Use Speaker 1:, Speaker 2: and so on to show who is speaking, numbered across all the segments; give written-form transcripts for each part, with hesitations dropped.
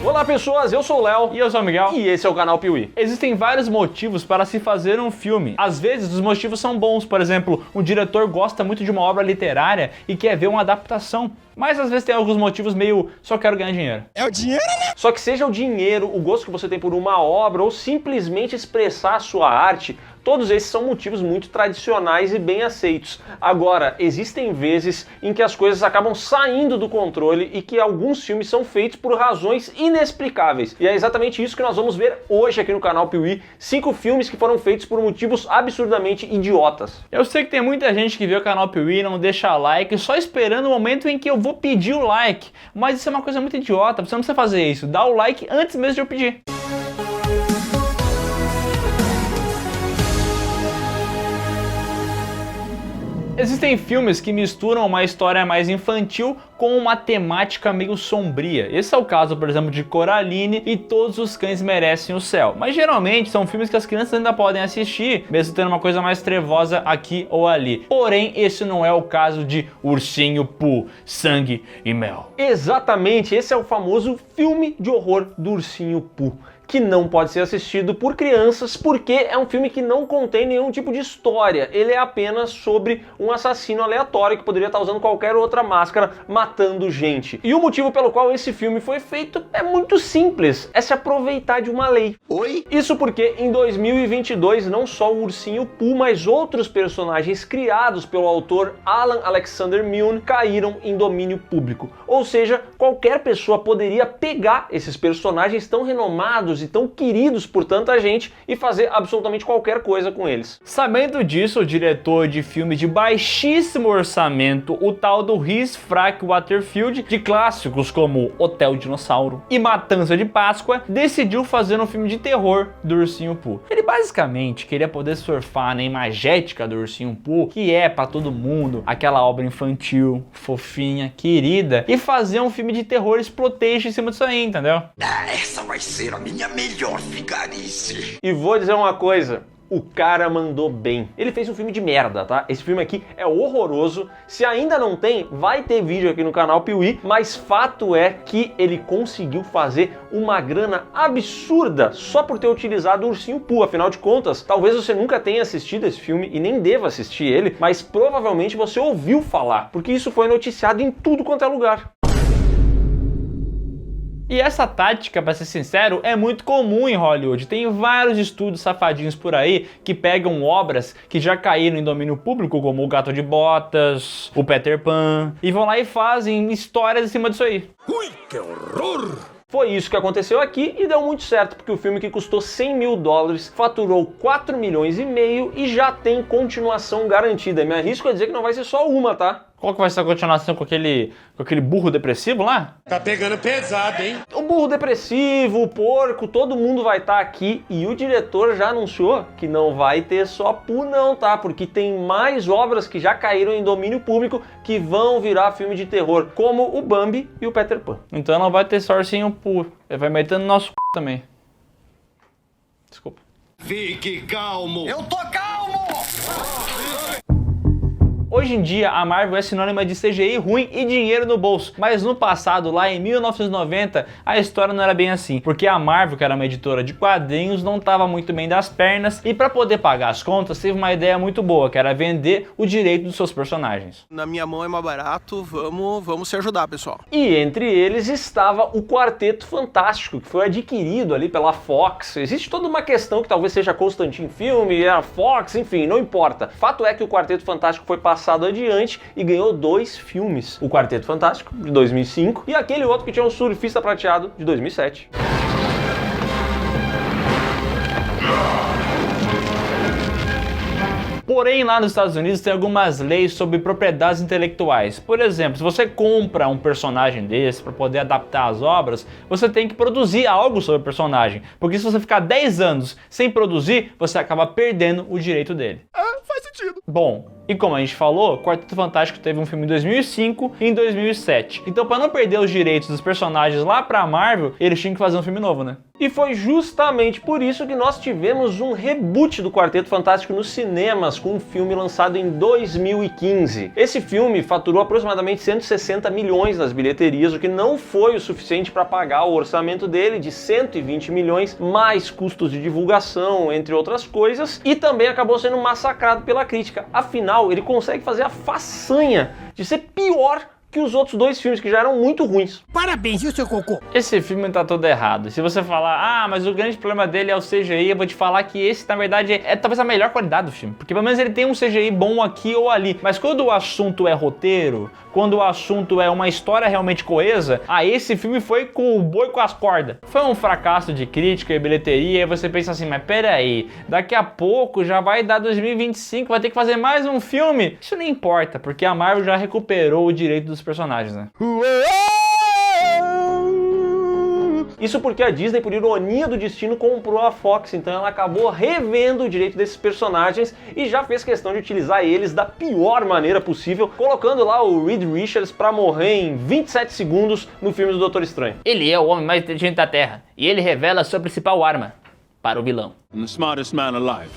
Speaker 1: Olá pessoas, eu sou o Léo
Speaker 2: e eu sou o Miguel
Speaker 1: e esse é o canal Piuí.
Speaker 2: Existem vários motivos para se fazer um filme. Às vezes os motivos são bons, por exemplo, um diretor gosta muito de uma obra literária e quer ver uma adaptação. Mas às vezes tem alguns motivos meio só quero ganhar dinheiro.
Speaker 3: É o dinheiro, né?
Speaker 1: Só que seja o dinheiro, o gosto que você tem por uma obra ou simplesmente expressar a sua arte, todos esses são motivos muito tradicionais e bem aceitos. Agora, existem vezes em que as coisas acabam saindo do controle e que alguns filmes são feitos por razões inexplicáveis. E é exatamente isso que nós vamos ver hoje aqui no canal Piuí. 5 filmes que foram feitos por motivos absurdamente idiotas.
Speaker 2: Eu sei que tem muita gente que vê o canal Piuí e não deixa like, só esperando o momento em que eu vou pedir o like. Mas isso é uma coisa muito idiota, você não precisa fazer isso. Dá o like antes mesmo de eu pedir. Existem filmes que misturam uma história mais infantil com uma temática meio sombria. Esse é o caso, por exemplo, de Coraline e Todos os Cães Merecem o Céu. Mas geralmente são filmes que as crianças ainda podem assistir, mesmo tendo uma coisa mais trevosa aqui ou ali. Porém, esse não é o caso de Ursinho Pooh, Sangue e Mel.
Speaker 1: Exatamente, esse é o famoso filme de horror do Ursinho Pooh, que não pode ser assistido por crianças porque é um filme que não contém nenhum tipo de história. Ele é apenas sobre um assassino aleatório que poderia estar usando qualquer outra máscara matando gente. E o motivo pelo qual esse filme foi feito é muito simples, é se aproveitar de uma lei.
Speaker 3: Oi?
Speaker 1: Isso porque em 2022 não só o Ursinho Pooh, mas outros personagens criados pelo autor Alan Alexander Milne caíram em domínio público. Ou seja, qualquer pessoa poderia pegar esses personagens tão renomados e tão queridos por tanta gente e fazer absolutamente qualquer coisa com eles.
Speaker 2: Sabendo disso, o diretor de filme de baixíssimo orçamento, o tal do Rhys Frack Waterfield, de clássicos como Hotel Dinossauro e Matança de Páscoa, decidiu fazer um filme de terror do Ursinho Pooh. Ele basicamente queria poder surfar na imagética do Ursinho Pooh, que é pra todo mundo aquela obra infantil, fofinha, querida, e fazer um filme de terror exploitation em cima disso aí, entendeu?
Speaker 3: Essa vai ser a minha melhor vigarice.
Speaker 1: E vou dizer uma coisa, o cara mandou bem. Ele fez um filme de merda, tá? Esse filme aqui é horroroso. Se ainda não tem, vai ter vídeo aqui no canal Piuí, mas fato é que ele conseguiu fazer uma grana absurda só por ter utilizado o Ursinho Pooh. Afinal de contas, talvez você nunca tenha assistido esse filme e nem deva assistir ele, mas provavelmente você ouviu falar, porque isso foi noticiado em tudo quanto é lugar.
Speaker 2: E essa tática, pra ser sincero, é muito comum em Hollywood. Tem vários estúdios safadinhos por aí que pegam obras que já caíram em domínio público, como O Gato de Botas, o Peter Pan, e vão lá e fazem histórias em cima disso aí.
Speaker 3: Ui, que horror!
Speaker 1: Foi isso que aconteceu aqui e deu muito certo, porque o filme que custou 100 mil dólares faturou 4 milhões e meio e já tem continuação garantida. Me arrisco a dizer que não vai ser só uma, tá?
Speaker 2: Qual que vai ser a continuação com aquele burro depressivo lá?
Speaker 4: Tá pegando pesado, hein?
Speaker 1: O burro depressivo, o porco, todo mundo vai estar aqui e o diretor já anunciou que não vai ter só Pooh não, tá? Porque tem mais obras que já caíram em domínio público que vão virar filme de terror, como o Bambi e o Peter Pan.
Speaker 2: Então não vai ter só Ursinho Pooh, ele vai meter no nosso c... também. Desculpa.
Speaker 4: Fique calmo.
Speaker 3: Eu tô calmo!
Speaker 2: Hoje em dia, a Marvel é sinônima de CGI ruim e dinheiro no bolso. Mas no passado, lá em 1990, a história não era bem assim. Porque a Marvel, que era uma editora de quadrinhos, não estava muito bem das pernas. E para poder pagar as contas, teve uma ideia muito boa, que era vender o direito dos seus personagens.
Speaker 5: Na minha mão é mais barato, vamos se ajudar, pessoal.
Speaker 1: E entre eles estava o Quarteto Fantástico, que foi adquirido ali pela Fox. Existe toda uma questão que talvez seja Constantine Filme, a Fox, enfim, não importa. Fato é que o Quarteto Fantástico foi passado adiante e ganhou 2 filmes. O Quarteto Fantástico, de 2005, e aquele outro que tinha um surfista prateado, de 2007.
Speaker 2: Porém, lá nos Estados Unidos tem algumas leis sobre propriedades intelectuais. Por exemplo, se você compra um personagem desse para poder adaptar as obras, você tem que produzir algo sobre o personagem. Porque se você ficar 10 anos sem produzir, você acaba perdendo o direito dele.
Speaker 3: Faz sentido.
Speaker 2: Bom, E como a gente falou, Quarteto Fantástico teve um filme em 2005 e em 2007. Então, para não perder os direitos dos personagens lá pra Marvel, eles tinham que fazer um filme novo, né?
Speaker 1: E foi justamente por isso que nós tivemos um reboot do Quarteto Fantástico nos cinemas, com um filme lançado em 2015. Esse filme faturou aproximadamente 160 milhões nas bilheterias, o que não foi o suficiente para pagar o orçamento dele de 120 milhões, mais custos de divulgação, entre outras coisas, e também acabou sendo massacrado pela crítica. Afinal, ele consegue fazer a façanha de ser pior que os outros dois filmes que já eram muito ruins.
Speaker 6: Parabéns, viu, seu cocô?
Speaker 2: Esse filme tá todo errado. Se você falar, mas o grande problema dele é o CGI, eu vou te falar que esse, na verdade, é talvez a melhor qualidade do filme. Porque pelo menos ele tem um CGI bom aqui ou ali. Mas quando o assunto é roteiro, quando o assunto é uma história realmente coesa, esse filme foi com o boi com as cordas. Foi um fracasso de crítica e bilheteria, e você pensa assim, mas peraí, daqui a pouco já vai dar 2025, vai ter que fazer mais um filme. Isso nem importa, porque a Marvel já recuperou o direito dos personagens, né?
Speaker 1: Isso porque a Disney, por ironia do destino, comprou a Fox, então ela acabou revendo o direito desses personagens e já fez questão de utilizar eles da pior maneira possível, colocando lá o Reed Richards pra morrer em 27 segundos no filme do Doutor Estranho.
Speaker 2: Ele é o homem mais inteligente da Terra, e ele revela sua principal arma para o vilão.
Speaker 4: And the smartest man alive,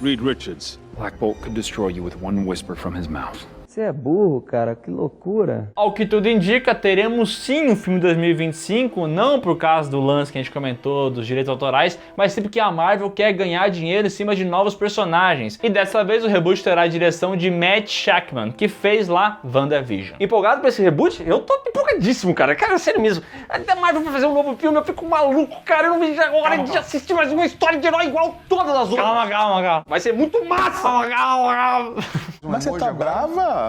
Speaker 4: Reed Richards.
Speaker 7: Black Bolt could destroy you with one whisper from his mouth.
Speaker 8: Você é burro, cara, que loucura.
Speaker 2: Ao que tudo indica, teremos sim um filme 2025, não por causa do lance que a gente comentou dos direitos autorais, mas sim porque a Marvel quer ganhar dinheiro em cima de novos personagens. E dessa vez o reboot terá a direção de Matt Shakman, que fez lá WandaVision.
Speaker 1: Empolgado pra esse reboot? Eu tô empolgadíssimo, cara. Cara, sério mesmo. A Marvel vai fazer um novo filme, eu fico maluco, cara. Eu não vejo a hora de assistir mais uma história de herói igual todas as outras.
Speaker 2: Calma.
Speaker 1: Vai ser muito massa.
Speaker 2: Calma.
Speaker 9: Mas você tá brava?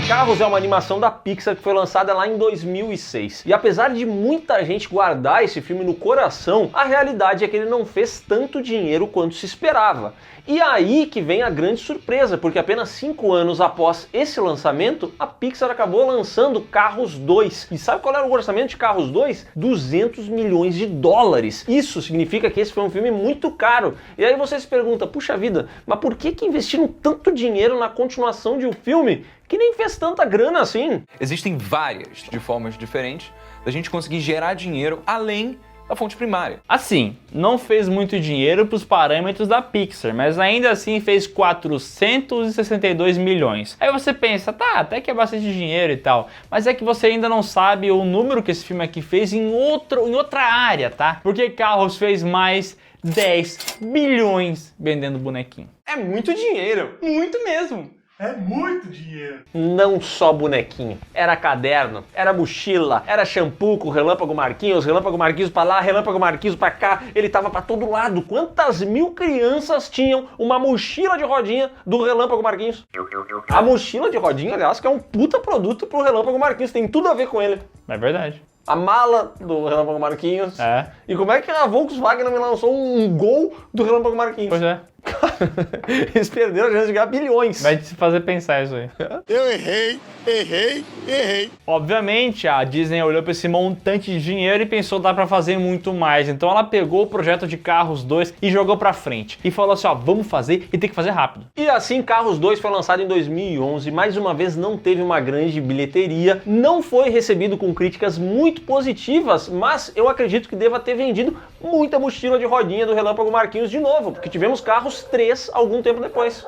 Speaker 1: Carros é uma animação da Pixar que foi lançada lá em 2006. E apesar de muita gente guardar esse filme no coração, a realidade é que ele não fez tanto dinheiro quanto se esperava. E aí que vem a grande surpresa, porque apenas 5 anos após esse lançamento, a Pixar acabou lançando Carros 2. E sabe qual era o orçamento de Carros 2? 200 milhões de dólares. Isso significa que esse foi um filme muito caro. E aí você se pergunta, puxa vida, mas por que investiram tanto dinheiro na continuação de um filme que nem fez tanta grana assim?
Speaker 10: Existem várias de formas diferentes da gente conseguir gerar dinheiro além da fonte primária.
Speaker 2: Assim, não fez muito dinheiro para os parâmetros da Pixar, mas ainda assim fez 462 milhões. Aí você pensa, tá, até que é bastante dinheiro e tal, mas é que você ainda não sabe o número que esse filme aqui fez em outra área, tá? Porque Carros fez mais 10 bilhões vendendo bonequinho.
Speaker 1: É muito dinheiro, muito mesmo.
Speaker 6: É muito dinheiro.
Speaker 1: Não só bonequinho, era caderno, era mochila, era shampoo com Relâmpago Marquinhos pra lá, Relâmpago Marquinhos pra cá, ele tava pra todo lado. Quantas mil crianças tinham uma mochila de rodinha do Relâmpago Marquinhos? A mochila de rodinha, aliás, que é um puta produto pro Relâmpago Marquinhos, tem tudo a ver com ele.
Speaker 2: É verdade.
Speaker 1: A mala do Relâmpago Marquinhos.
Speaker 2: É.
Speaker 1: E como é que a Volkswagen não me lançou um Gol do Relâmpago Marquinhos?
Speaker 2: Pois é.
Speaker 1: Eles perderam a chance de ganhar bilhões.
Speaker 2: Vai te fazer pensar isso aí.
Speaker 9: Eu errei.
Speaker 2: Obviamente, a Disney olhou para esse montante de dinheiro e pensou, dá para fazer muito mais. Então ela pegou o projeto de Carros 2 e jogou para frente. E falou assim, vamos fazer e tem que fazer rápido.
Speaker 1: E assim, Carros 2 foi lançado em 2011. Mais uma vez, não teve uma grande bilheteria. Não foi recebido com críticas muito positivas, mas eu acredito que deva ter vendido muita mochila de rodinha do Relâmpago Marquinhos de novo, porque tivemos Carros 3 algum tempo depois.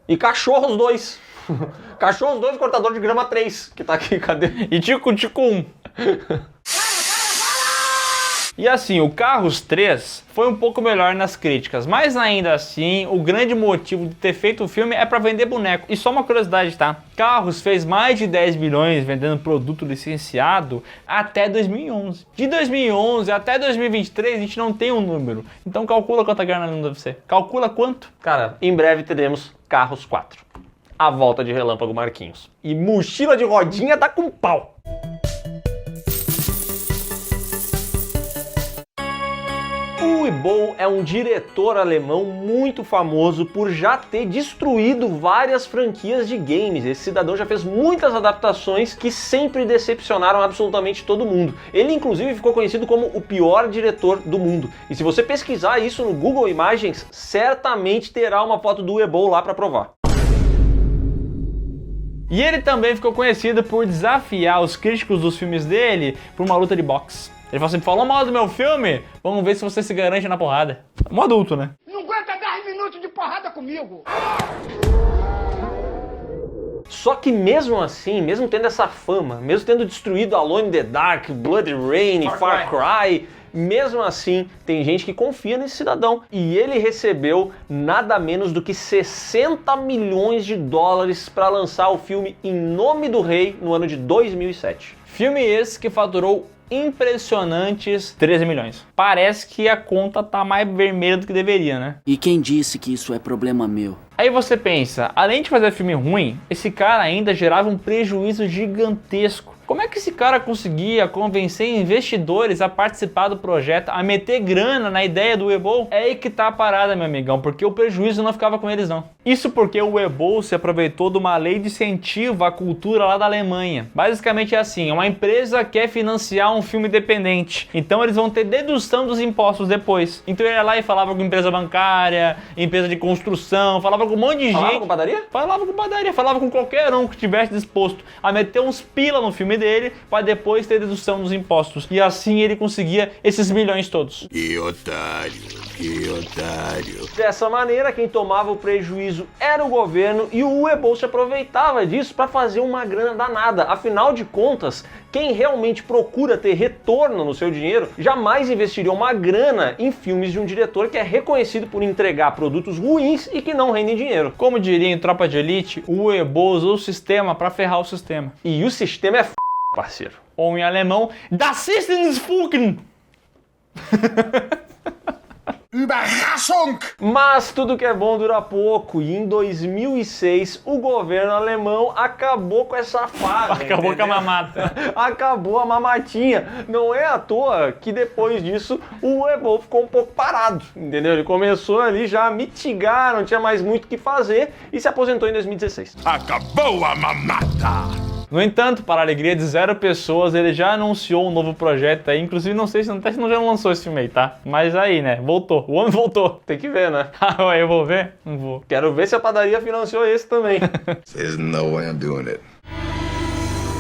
Speaker 1: E Cachorros 2. Cachorros 2, Cortador de Grama 3, que tá aqui, cadê?
Speaker 2: E Tico 1. E assim, o Carros 3 foi um pouco melhor nas críticas, mas ainda assim, o grande motivo de ter feito o filme é para vender boneco. E só uma curiosidade, tá? Carros fez mais de 10 bilhões vendendo produto licenciado até 2011. De 2011 até 2023, a gente não tem um número. Então calcula quanta grana não deve ser. Calcula quanto?
Speaker 1: Cara, em breve teremos Carros 4. A volta de Relâmpago Marquinhos. E mochila de rodinha tá com pau. Uwe é um diretor alemão muito famoso por já ter destruído várias franquias de games. Esse cidadão já fez muitas adaptações que sempre decepcionaram absolutamente todo mundo. Ele inclusive ficou conhecido como o pior diretor do mundo. E se você pesquisar isso no Google Imagens, certamente terá uma foto do Uwe lá para provar.
Speaker 2: E ele também ficou conhecido por desafiar os críticos dos filmes dele por uma luta de boxe. Ele falou assim: falou mal do meu filme? Vamos ver se você se garante na porrada. Um adulto, né?
Speaker 6: Não aguenta 10 minutos de porrada comigo.
Speaker 1: Só que mesmo assim, mesmo tendo essa fama, mesmo tendo destruído Alone in the Dark, Blood Rain, Far Cry, mesmo assim, tem gente que confia nesse cidadão. E ele recebeu nada menos do que 60 milhões de dólares para lançar o filme Em Nome do Rei no ano de 2007.
Speaker 2: Filme esse que faturou impressionantes 13 milhões. Parece que a conta tá mais vermelha do que deveria, né?
Speaker 11: E quem disse que isso é problema meu?
Speaker 2: Aí você pensa, além de fazer filme ruim, esse cara ainda gerava um prejuízo gigantesco. Como é que esse cara conseguia convencer investidores a participar do projeto, a meter grana na ideia do Uwe? É aí que tá a parada, meu amigão, porque o prejuízo não ficava com eles não. Isso porque o Uwe se aproveitou de uma lei de incentivo à cultura lá da Alemanha. Basicamente é assim, uma empresa quer financiar um filme independente, então eles vão ter dedução dos impostos depois. Então ele ia lá e falava com empresa bancária, empresa de construção, falava com um monte de gente.
Speaker 1: Falava com padaria?
Speaker 2: Falava com padaria, falava com qualquer um que estivesse disposto a meter uns pila no filme dele para depois ter dedução dos impostos. E assim ele conseguia esses milhões todos.
Speaker 3: Que otário, que otário.
Speaker 1: Dessa maneira, quem tomava o prejuízo era o governo e o Uwe se aproveitava disso para fazer uma grana danada. Afinal de contas, quem realmente procura ter retorno no seu dinheiro jamais investiria uma grana em filmes de um diretor que é reconhecido por entregar produtos ruins e que não rendem dinheiro.
Speaker 2: Como diria em Tropa de Elite, o Uwe usou o sistema para ferrar o sistema.
Speaker 1: E o sistema é parceiro.
Speaker 2: Ou em alemão, Das System ist Funken!
Speaker 6: Überraschung!
Speaker 1: Mas tudo que é bom dura pouco, e em 2006 o governo alemão acabou com essa fase.
Speaker 2: Acabou com a mamata.
Speaker 1: Acabou a mamatinha. Não é à toa que depois disso o Uwe ficou um pouco parado, entendeu? Ele começou ali já a mitigar, não tinha mais muito o que fazer e se aposentou em 2016.
Speaker 3: Acabou a mamata!
Speaker 2: No entanto, para a alegria de 0 pessoas, ele já anunciou um novo projeto aí. Inclusive, não sei se não já não lançou esse filme aí, tá? Mas aí, né? Voltou. O homem voltou.
Speaker 1: Tem que ver, né?
Speaker 2: Eu vou ver? Não vou.
Speaker 1: Quero ver se a padaria financiou esse também.
Speaker 3: There's no way I'm doing it.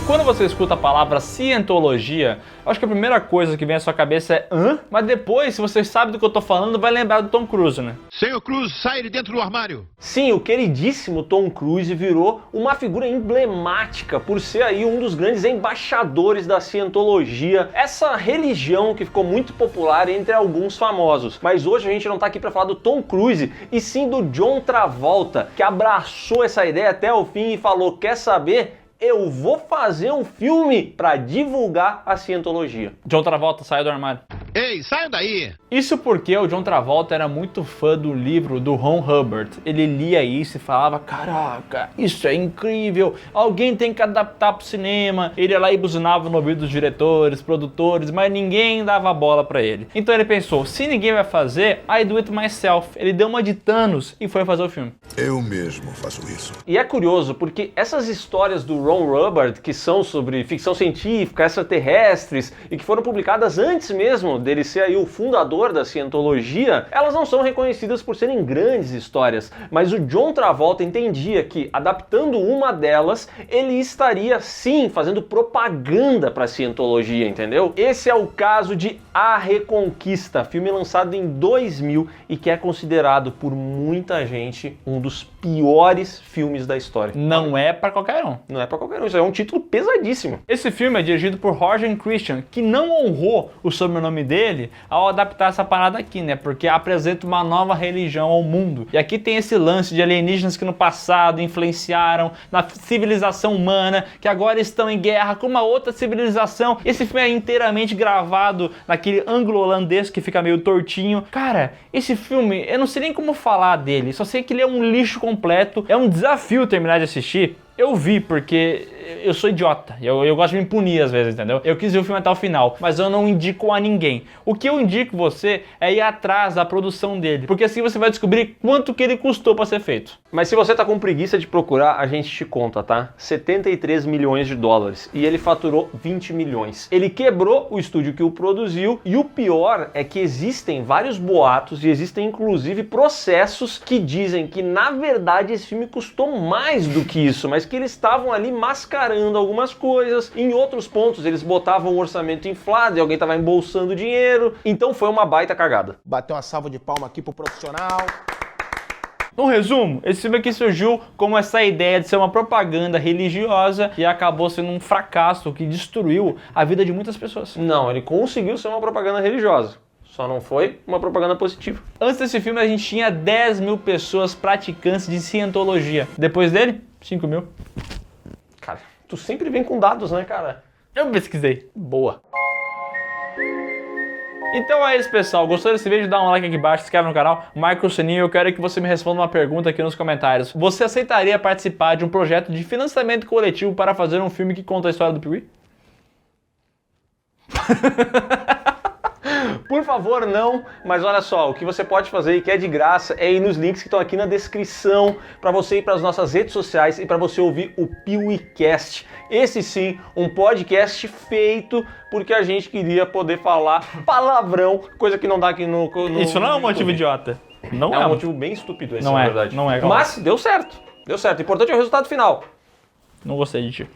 Speaker 2: Quando você escuta a palavra cientologia, acho que a primeira coisa que vem à sua cabeça é hã? Mas depois, se você sabe do que eu tô falando, vai lembrar do Tom Cruise, né?
Speaker 6: Senhor Cruz, sai de dentro do armário.
Speaker 1: Sim, o queridíssimo Tom Cruise virou uma figura emblemática por ser aí um dos grandes embaixadores da cientologia, essa religião que ficou muito popular entre alguns famosos. Mas hoje a gente não tá aqui para falar do Tom Cruise, e sim do John Travolta, que abraçou essa ideia até o fim e falou: quer saber? Eu vou fazer um filme para divulgar a cientologia.
Speaker 2: John Travolta saiu do armário.
Speaker 6: Ei, saiam daí!
Speaker 2: Isso porque o John Travolta era muito fã do livro do Ron Hubbard. Ele lia isso e falava: caraca, isso é incrível, alguém tem que adaptar pro cinema. Ele ia lá e buzinava no ouvido dos diretores, produtores, mas ninguém dava bola pra ele. Então ele pensou: se ninguém vai fazer, I do it myself. Ele deu uma de Thanos e foi fazer o filme.
Speaker 3: Eu mesmo faço isso.
Speaker 1: E é curioso porque essas histórias do Ron Hubbard, que são sobre ficção científica, extraterrestres, e que foram publicadas antes mesmo dele ser aí o fundador da cientologia, elas não são reconhecidas por serem grandes histórias, mas o John Travolta entendia que, adaptando uma delas, ele estaria sim fazendo propaganda para a cientologia, entendeu? Esse é o caso de A Reconquista, filme lançado em 2000 e que é considerado por muita gente um dos piores filmes da história.
Speaker 2: Não é pra qualquer um.
Speaker 1: Não é pra qualquer um, isso é um título pesadíssimo.
Speaker 2: Esse filme é dirigido por Roger Christian, que não honrou o sobrenome dele ao adaptar essa parada aqui, né? Porque apresenta uma nova religião ao mundo. E aqui tem esse lance de alienígenas que no passado influenciaram na civilização humana, que agora estão em guerra com uma outra civilização. Esse filme é inteiramente gravado naquele ângulo holandês que fica meio tortinho. Cara, esse filme, eu não sei nem como falar dele, só sei que ele é um lixo completo. É um desafio terminar de assistir. Eu vi porque eu sou idiota, eu gosto de me punir às vezes, entendeu? Eu quis ver o filme até o final, mas eu não indico a ninguém. O que eu indico você é ir atrás da produção dele, porque assim você vai descobrir quanto que ele custou pra ser feito.
Speaker 1: Mas se você tá com preguiça de procurar, a gente te conta, tá? 73 milhões de dólares e ele faturou 20 milhões. Ele quebrou o estúdio que o produziu e o pior é que existem vários boatos e existem inclusive processos que dizem que na verdade esse filme custou mais do que isso, mas que eles estavam ali mascarando algumas coisas. Em outros pontos eles botavam o orçamento inflado e alguém tava embolsando dinheiro. Então foi uma baita cagada.
Speaker 5: Bateu uma salva de palma aqui pro profissional.
Speaker 2: No resumo, esse filme aqui surgiu como essa ideia de ser uma propaganda religiosa e acabou sendo um fracasso que destruiu a vida de muitas pessoas.
Speaker 1: Não, ele conseguiu ser uma propaganda religiosa. Só não foi uma propaganda positiva.
Speaker 2: Antes desse filme a gente tinha 10 mil pessoas praticantes de cientologia. Depois dele, 5 mil.
Speaker 1: Cara, tu sempre vem com dados, né, cara?
Speaker 2: Eu pesquisei.
Speaker 1: Boa.
Speaker 2: Então é isso, pessoal. Gostou desse vídeo? Dá um like aqui embaixo, se inscreve no canal, marca o sininho. Eu quero que você me responda uma pergunta aqui nos comentários. Você aceitaria participar de um projeto de financiamento coletivo para fazer um filme que conta a história do Piuí?
Speaker 1: Por favor, não, mas olha só, o que você pode fazer e que é de graça é ir nos links que estão aqui na descrição para você ir para as nossas redes sociais e para você ouvir o PeeWeeCast. Esse sim, um podcast feito porque a gente queria poder falar palavrão, coisa que não dá aqui no
Speaker 2: Isso não é um motivo idiota. Não
Speaker 1: é um motivo bem estúpido esse,
Speaker 2: não
Speaker 1: na
Speaker 2: é,
Speaker 1: verdade.
Speaker 2: não é.
Speaker 1: Mas deu certo, deu certo. O importante é o resultado final.
Speaker 2: Não gostei de ti.